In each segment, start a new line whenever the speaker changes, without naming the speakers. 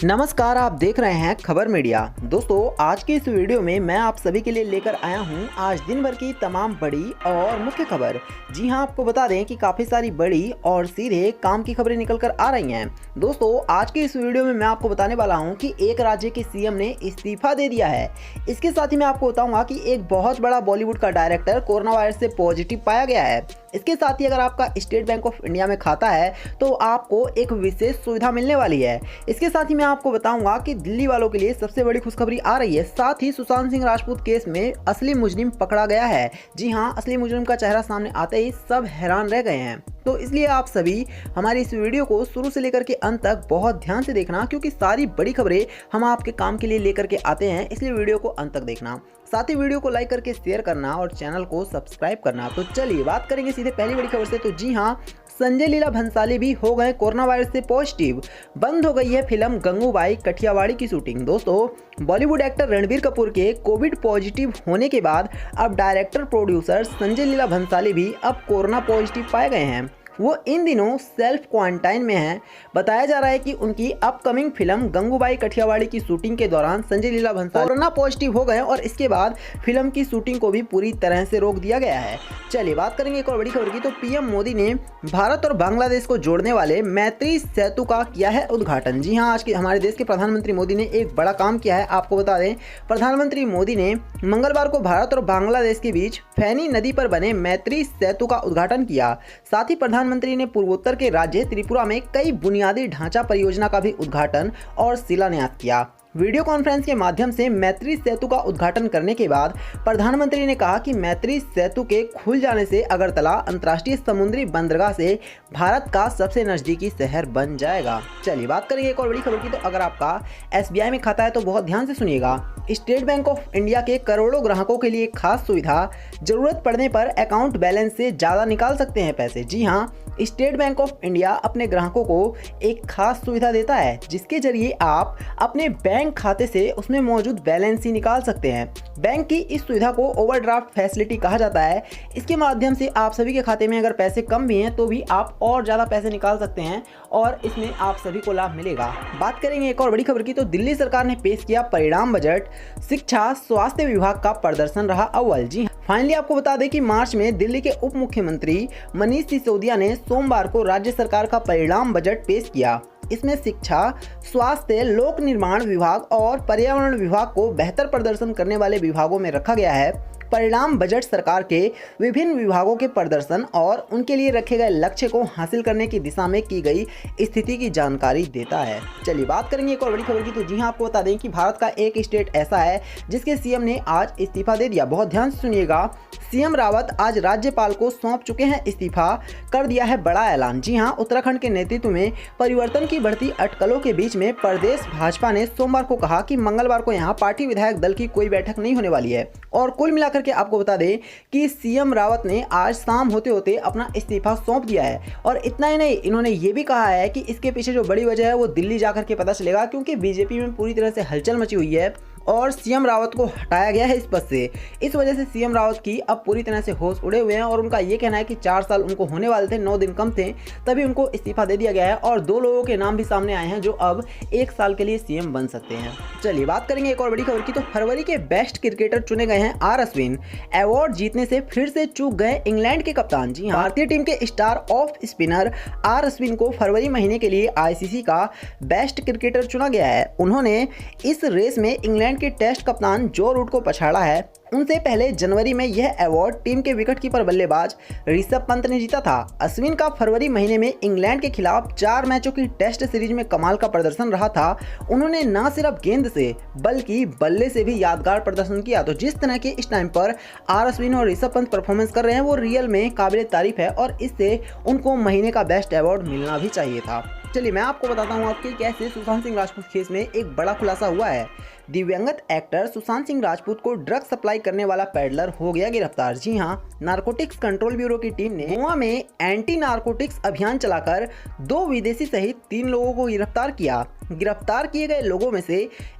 नमस्कार, आप देख रहे हैं खबर मीडिया। दोस्तों, आज की इस वीडियो में मैं आप सभी के लिए लेकर आया हूं आज दिन भर की तमाम बड़ी और मुख्य खबर। जी हां, आपको बता दें कि काफ़ी सारी बड़ी और सीधे काम की खबरें निकल कर आ रही हैं। दोस्तों, आज की इस वीडियो में मैं आपको बताने वाला हूं कि एक राज्य के सीएम ने इस्तीफा दे दिया है। इसके साथ ही मैं आपको बताऊँगा कि एक बहुत बड़ा बॉलीवुड का डायरेक्टर कोरोना वायरस से पॉजिटिव पाया गया है। इसके साथ ही अगर आपका स्टेट बैंक ऑफ इंडिया में खाता है तो आपको एक विशेष सुविधा मिलने वाली है। इसके साथ ही मैं आपको बताऊंगा कि दिल्ली वालों के लिए सबसे बड़ी खुशखबरी आ रही है। साथ ही सुशांत सिंह राजपूत केस में असली मुजरिम पकड़ा गया है। जी हां, असली मुजरिम का चेहरा सामने आते ही सब हैरान रह गए हैं। तो इसलिए आप सभी हमारी इस वीडियो को शुरू से लेकर के अंत तक बहुत ध्यान से देखना, क्योंकि सारी बड़ी खबरें हम आपके काम के लिए लेकर के आते हैं। इसलिए वीडियो को अंत तक देखना, साथ ही वीडियो को लाइक करके शेयर करना और चैनल को सब्सक्राइब करना। तो चलिए बात करेंगे सीधे पहली बड़ी खबर से। तो जी हाँ, संजय लीला भंसाली भी हो गए कोरोना वायरस से पॉजिटिव। बंद हो गई है फिल्म गंगूबाई कठियावाड़ी की शूटिंग। दोस्तों, बॉलीवुड एक्टर रणबीर कपूर के कोविड पॉजिटिव होने के बाद अब डायरेक्टर प्रोड्यूसर संजय लीला भंसाली भी अब कोरोना पॉजिटिव पाए गए हैं। वो इन दिनों सेल्फ क्वारंटाइन में हैं। बताया जा रहा है कि उनकी अपकमिंग फिल्म गंगूबाई कठियावाड़ी की शूटिंग के दौरान संजय लीला भंसाली कोरोना पॉजिटिव हो गए और इसके बाद फिल्म की शूटिंग को भी पूरी तरह से रोक दिया गया है। चलिए बात करेंगे एक और बड़ी खबर की। तो पीएम मोदी ने भारत और बांग्लादेश को जोड़ने वाले मैत्री सेतु का किया है उद्घाटन। जी हाँ, आज के हमारे देश के प्रधानमंत्री मोदी ने एक बड़ा काम किया है। आपको बता दें, प्रधानमंत्री मोदी ने मंगलवार को भारत और बांग्लादेश के बीच फैनी नदी पर बने मैत्री सेतु का उद्घाटन किया। साथ ही प्रधानमंत्री ने पूर्वोत्तर के राज्य त्रिपुरा में कई बुनियादी ढांचा परियोजना का भी उद्घाटन और शिलान्यास किया। वीडियो कॉन्फ्रेंस के माध्यम से मैत्री सेतु का उद्घाटन करने के बाद प्रधानमंत्री ने कहा कि मैत्री सेतु के खुल जाने से अगरतला अंतर्राष्ट्रीय समुद्री बंदरगाह से भारत का सबसे नजदीकी शहर बन जाएगा। चलिए बात करेंगे एक और बड़ी खबर की। तो अगर आपका एसबीआई में खाता है तो बहुत ध्यान से सुनिएगा। स्टेट बैंक ऑफ इंडिया के करोड़ों ग्राहकों के लिए खास सुविधा, जरूरत पड़ने पर अकाउंट बैलेंस से ज़्यादा निकाल सकते हैं पैसे। जी हाँ, स्टेट बैंक ऑफ इंडिया अपने ग्राहकों को एक खास सुविधा देता है, जिसके जरिए आप अपने बैंक खाते से उसमें मौजूद बैलेंस ही निकाल सकते हैं। बैंक की इस सुविधा को ओवरड्राफ्ट फैसिलिटी कहा जाता है। इसके माध्यम से आप सभी के खाते में अगर पैसे कम भी हैं तो भी आप और ज़्यादा पैसे निकाल सकते हैं और इसमें आप सभी को लाभ मिलेगा। बात करेंगे एक और बड़ी खबर की। तो दिल्ली सरकार ने पेश किया परिणाम बजट। शिक्षा स्वास्थ्य विभाग का प्रदर्शन रहा अव्वल। जी फाइनली आपको बता दें कि मार्च में दिल्ली के उप मुख्यमंत्री मनीष सिसोदिया ने सोमवार को राज्य सरकार का परिणाम बजट पेश किया। इसमें शिक्षा, स्वास्थ्य, लोक निर्माण विभाग और पर्यावरण विभाग को बेहतर प्रदर्शन करने वाले विभागों में रखा गया है। परिणाम बजट सरकार के विभिन्न विभागों के प्रदर्शन और उनके लिए रखे गए लक्ष्य को हासिल करने की दिशा में की गई स्थिति की जानकारी देता है। चलिए बात करेंगे एक और बड़ी खबर की। तो जी हाँ, आपको बता दें कि भारत का एक स्टेट ऐसा है जिसके सीएम ने आज इस्तीफा दे दिया। बहुत ध्यान से सुनिएगा। सीएम रावत आज राज्यपाल को सौंप चुके हैं इस्तीफा। कर दिया है बड़ा ऐलान। जी हाँ, उत्तराखंड के नेतृत्व में परिवर्तन की बढ़ती अटकलों के बीच में प्रदेश भाजपा ने सोमवार को कहा कि मंगलवार को यहाँ पार्टी विधायक दल की कोई बैठक नहीं होने वाली है। और कुल मिलाकर के आपको बता दें कि सीएम रावत ने आज शाम होते होते अपना इस्तीफा सौंप दिया है। और इतना ही नहीं, इन्होंने ये भी कहा है कि इसके पीछे जो बड़ी वजह है वो दिल्ली जाकर के पता चलेगा, क्योंकि बीजेपी में पूरी तरह से हलचल मची हुई है और सीएम रावत को हटाया गया है इस पद से। इस वजह से सीएम रावत की अब पूरी तरह से होश उड़े हुए हैं और उनका ये कहना है कि 4 साल उनको होने वाले थे, 9 दिन कम थे, तभी उनको इस्तीफा दे दिया गया है। और 2 लोगों के नाम भी सामने आए हैं जो अब 1 साल के लिए सीएम बन सकते हैं। चलिए बात करेंगे एक और बड़ी खबर की। तो फरवरी के बेस्ट क्रिकेटर चुने गए हैं आर अश्विन। अवार्ड जीतने से फिर से चूक गए इंग्लैंड के कप्तान। जी हाँ, भारतीय टीम के star off spinner R Ashwin को फरवरी महीने के लिए आईसीसी का बेस्ट क्रिकेटर चुना गया है। उन्होंने इस रेस में इंग्लैंड के टेस्ट कप्तान जो रूट को पछाड़ा है। उनसे पहले जनवरी में यह अवार्ड टीम के विकेटकीपर बल्लेबाज ऋषभ पंत ने जीता था। अश्विन का फरवरी महीने में इंग्लैंड के खिलाफ 4 मैचों की टेस्ट सीरीज में कमाल का प्रदर्शन रहा था। उन्होंने न सिर्फ गेंद से बल्कि बल्ले से भी यादगार प्रदर्शन किया। तो जिस तरह के इस टाइम पर आर अश्विन और ऋषभ पंत परफॉर्मेंस कर रहे हैं वो रियल में काबिल तारीफ है और इससे उनको महीने का बेस्ट अवार्ड मिलना भी चाहिए था। चलिए मैं आपको बताता हूँ आपके कैसे सुशांत सिंह राजपूत केस में एक बड़ा खुलासा हुआ है। दिवंगत एक्टर सुशांत सिंह राजपूत को ड्रग सप्लाई करने वाला पैडलर हो गया गिरफ्तार। जी हां, नारकोटिक्स कंट्रोल ब्यूरो की टीम ने गोवा में एंटी नारकोटिक्स अभियान चलाकर 2 विदेशी सहित 3 लोगों को गिरफ्तार किया। गिरफ्तार किए गए लोगों में से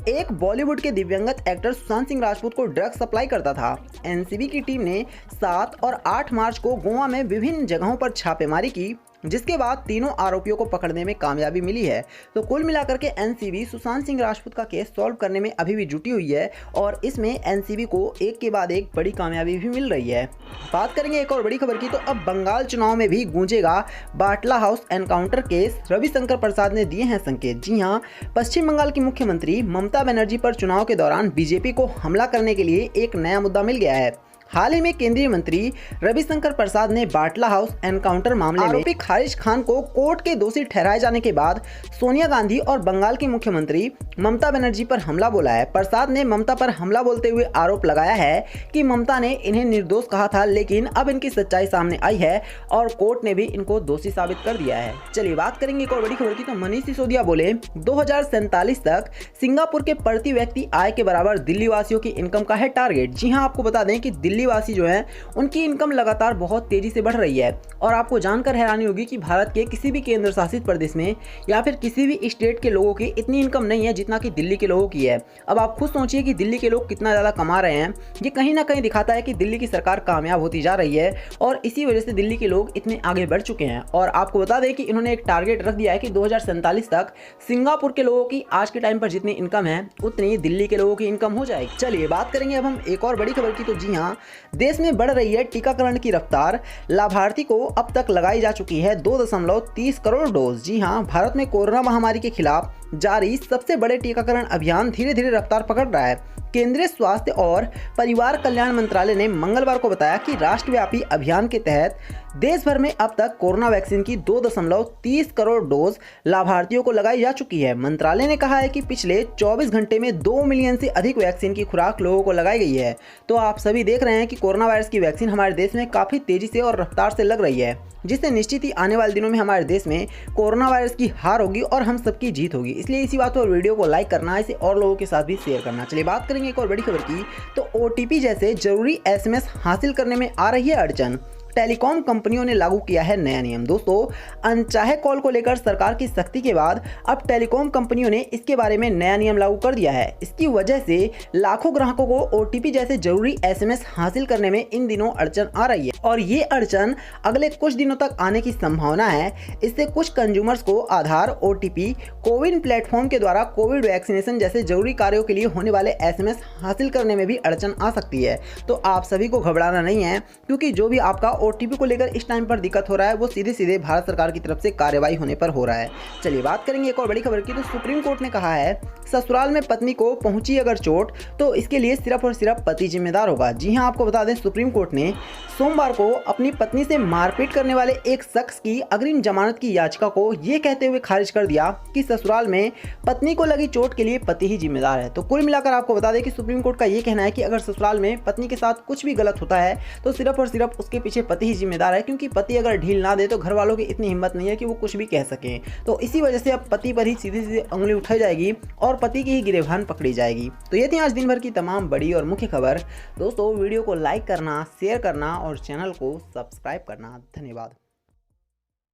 एक बॉलीवुड के दिवंगत एक्टर सुशांत सिंह राजपूत को ड्रग सप्लाई करता था। एनसीबी की टीम ने 7 और 8 मार्च को गोवा में विभिन्न जगहों पर छापेमारी की जिसके बाद तीनों आरोपियों को पकड़ने में कामयाबी मिली है। तो कुल मिलाकर के एनसीबी सुशांत सिंह राजपूत का केस सॉल्व करने में अभी भी जुटी हुई है और इसमें एनसीबी को एक के बाद एक बड़ी कामयाबी भी मिल रही है। बात करेंगे एक और बड़ी खबर की, तो अब बंगाल चुनाव में भी गूंजेगा बाटला हाउस एनकाउंटर केस। रविशंकर प्रसाद ने दिए हैं संकेत। जी हां, पश्चिम बंगाल की मुख्यमंत्री ममता बनर्जी पर चुनाव के दौरान बीजेपी को हमला करने के लिए एक नया मुद्दा मिल गया है। हाल ही में केंद्रीय मंत्री रविशंकर प्रसाद ने बाटला हाउस एनकाउंटर मामले में आरोपी खारिज खान को कोर्ट के दोषी ठहराए जाने के बाद सोनिया गांधी और बंगाल की मुख्यमंत्री ममता बनर्जी पर हमला बोला है। प्रसाद ने ममता पर हमला बोलते हुए आरोप लगाया है कि ममता ने इन्हें निर्दोष कहा था, लेकिन अब इनकी सच्चाई सामने आई है और कोर्ट ने भी इनको दोषी साबित कर दिया है। चलिए बात करेंगे एक और बड़ी खबर की, तो मनीष सिसोदिया बोले 2047 तक सिंगापुर के प्रति व्यक्ति आय के बराबर दिल्ली वासियों की इनकम का है टारगेट। जी हाँ, आपको बता दें कि दिल्ली वासी जो हैं उनकी इनकम लगातार बहुत तेजी से बढ़ रही है और आपको जानकर हैरानी होगी कि भारत के किसी भी केंद्र शासित प्रदेश में या फिर किसी भी स्टेट के लोगों की इतनी इनकम नहीं है जितना कि दिल्ली के लोगों की है। अब आप खुद सोचिए कि दिल्ली के लोग कितना ज़्यादा कमा रहे हैं। ये कहीं ना कहीं दिखाता है कि दिल्ली की सरकार कामयाब होती जा रही है और इसी वजह से दिल्ली के लोग इतने आगे बढ़ चुके हैं। और आपको बता दें कि इन्होंने एक टारगेट रख दिया है कि 2047 तक सिंगापुर के लोगों की आज के टाइम पर जितनी इनकम है उतनी दिल्ली के लोगों की इनकम हो जाएगी। चलिए बात करेंगे अब हम एक और बड़ी खबर की, तो जी हाँ, देश में बढ़ रही है टीकाकरण की रफ्तार। लाभार्थी को अब तक लगाई जा चुकी है 2.30 करोड़ डोज। जी हां, भारत में कोरोना महामारी के खिलाफ जारी सबसे बड़े टीकाकरण अभियान धीरे धीरे रफ्तार पकड़ रहा है। केंद्रीय स्वास्थ्य और परिवार कल्याण मंत्रालय ने मंगलवार को बताया कि राष्ट्रव्यापी अभियान के तहत देश भर में अब तक कोरोना वैक्सीन की 2.30 करोड़ डोज लाभार्थियों को लगाई जा चुकी है। मंत्रालय ने कहा है कि पिछले 24 घंटे में 2 मिलियन से अधिक वैक्सीन की खुराक लोगों को लगाई गई है। तो आप सभी देख रहे हैं कि कोरोना वायरस की वैक्सीन हमारे देश में काफ़ी तेजी से और रफ्तार से लग रही है, जिससे निश्चित ही आने वाले दिनों में हमारे देश में कोरोना वायरस की हार होगी और हम सबकी जीत होगी। इसलिए इसी बात पर वीडियो को लाइक करना, इसे और लोगों के साथ भी शेयर करना। चलिए बात करेंगे एक और बड़ी खबर की, तो OTP जैसे जरूरी SMS हासिल करने में आ रही है अड़चन। टेलीकॉम कंपनियों ने लागू किया है नया नियम। दोस्तों, अनचाहे कॉल को लेकर सरकार की सख्ती के बाद अब टेलीकॉम कंपनियों ने इसके बारे में नया नियम लागू कर दिया है। इसकी वजह से लाखों ग्राहकों को OTP जैसे जरूरी SMS हासिल करने में इन दिनों अड़चन आ रही है और ये अड़चन अगले कुछ दिनों तक आने की संभावना है। इससे कुछ कंज्यूमर्स को आधार, OTP, कोविन प्लेटफॉर्म के द्वारा कोविड वैक्सीनेशन जैसे जरूरी कार्यों के लिए होने वाले SMS हासिल करने में भी अड़चन आ सकती है। तो आप सभी को घबराना नहीं है, क्योंकि जो भी आपका OTP को लेकर इस टाइम पर दिक्कत हो रहा है वो सीधे सीधे भारत सरकार की तरफ से कार्रवाई होने पर हो रहा है। चलिए बात करेंगे एक और बड़ी खबर की, तो सुप्रीम कोर्ट ने कहा है ससुराल में पत्नी को पहुंची अगर चोट तो इसके लिए सिर्फ और सिर्फ पति जिम्मेदार होगा। जी हां, आपको बता दें सुप्रीम कोर्ट ने सोमवार को अपनी पत्नी से मारपीट करने वाले एक शख्स की अग्रिम जमानत की याचिका को ये कहते हुए खारिज कर दिया कि ससुराल में पत्नी को लगी चोट के लिए पति ही जिम्मेदार है। तो कुल मिलाकर आपको बता दें कि सुप्रीम कोर्ट का ये कहना है कि अगर ससुराल में पत्नी के साथ कुछ भी गलत होता है तो सिर्फ और सिर्फ उसके पीछे पति ही जिम्मेदार है, क्योंकि पति अगर ढील ना दे तो घर वालों की इतनी हिम्मत नहीं है कि वो कुछ भी कह सकें। तो इसी वजह से अब पति पर ही सीधे सीधे उंगली उठाई जाएगी और पति की ही गिरफ्तार पकड़ी जाएगी। तो ये थी आज दिन भर की तमाम बड़ी और मुख्य खबर। दोस्तों, वीडियो को लाइक करना, शेयर करना और चैनल को सब्सक्राइब करना। धन्यवाद।